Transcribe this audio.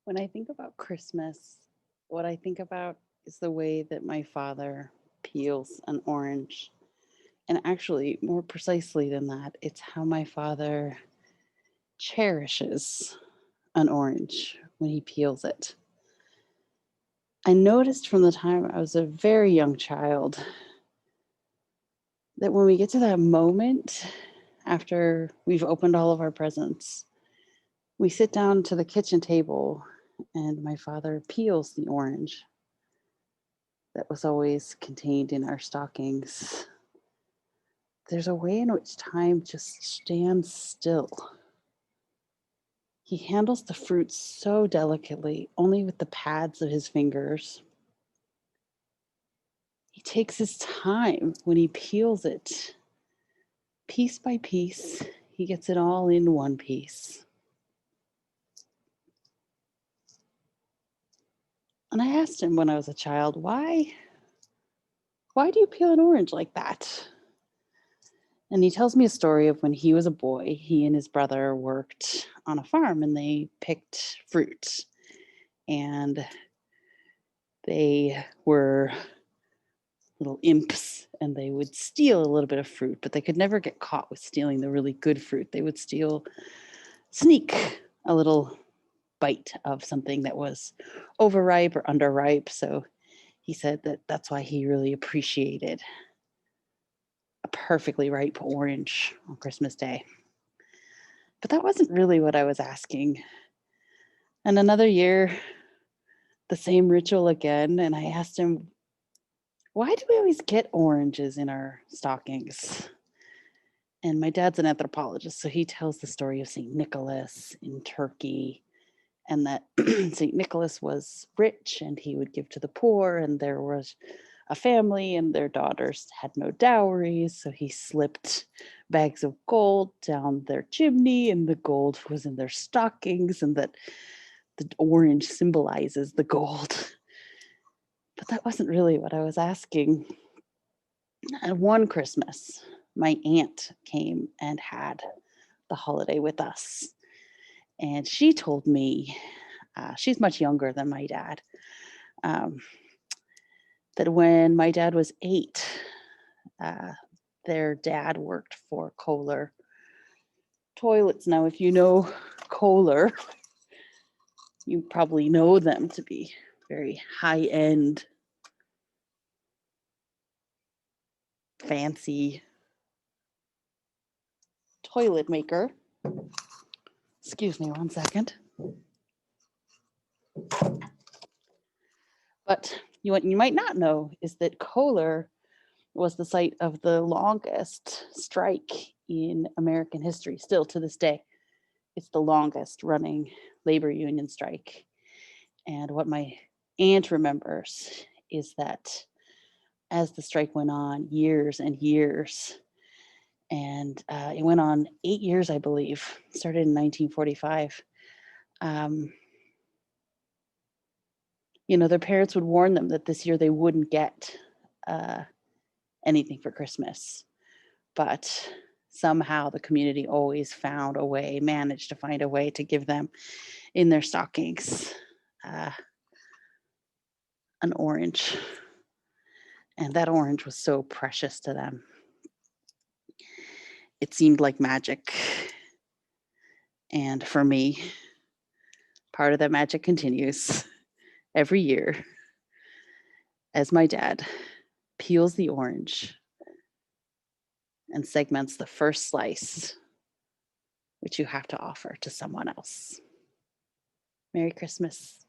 When I think about Christmas, what I think about is the way that my father peels an orange. And actually, more precisely than that, it's how my father cherishes an orange when he peels it. I noticed from the time I was a very young child that when we get to that moment after we've opened all of our presents, we sit down to the kitchen table and my father peels the orange that was always contained in our stockings. There's a way in which time just stands still. He handles the fruit so delicately, only with the pads of his fingers. He takes his time when he peels it, piece by piece. He gets it all in one piece. And I asked him when I was a child, why do you peel an orange like that? And he tells me a story of when he was a boy, he and his brother worked on a farm and they picked fruit. And they were little imps and they would steal a little bit of fruit, but they could never get caught with stealing the really good fruit. They would sneak a little bite of something that was overripe or underripe. So he said that that's why he really appreciated a perfectly ripe orange on Christmas Day. But that wasn't really what I was asking. And another year, the same ritual again. And I asked him, why do we always get oranges in our stockings? And my dad's an anthropologist, so he tells the story of St. Nicholas in Turkey, and that St. Nicholas was rich and he would give to the poor, and there was a family and their daughters had no dowries, so he slipped bags of gold down their chimney, and the gold was in their stockings, and that the orange symbolizes the gold. But that wasn't really what I was asking. And one Christmas, my aunt came and had the holiday with us. And she told me, she's much younger than my dad, um, that when my dad was 8, uh, their dad worked for Kohler toilets. Now, if you know Kohler, you probably know them to be very high end, fancy toilet maker. Excuse me one second. But what you might not know is that Kohler was the site of the longest strike in American history, still to this day. It's the longest running labor union strike. And what my aunt remembers is that as the strike went on years and years, and it went on 8 years, I believe, started in 1945. Um, their parents would warn them that this year they wouldn't get uh, anything for Christmas. But somehow the community always managed to find a way to give them in their stockings uh, an orange. And that orange was so precious to them. It seemed like magic. And for me, part of that magic continues every year as my dad peels the orange and segments the first slice, which you have to offer to someone else. Merry Christmas.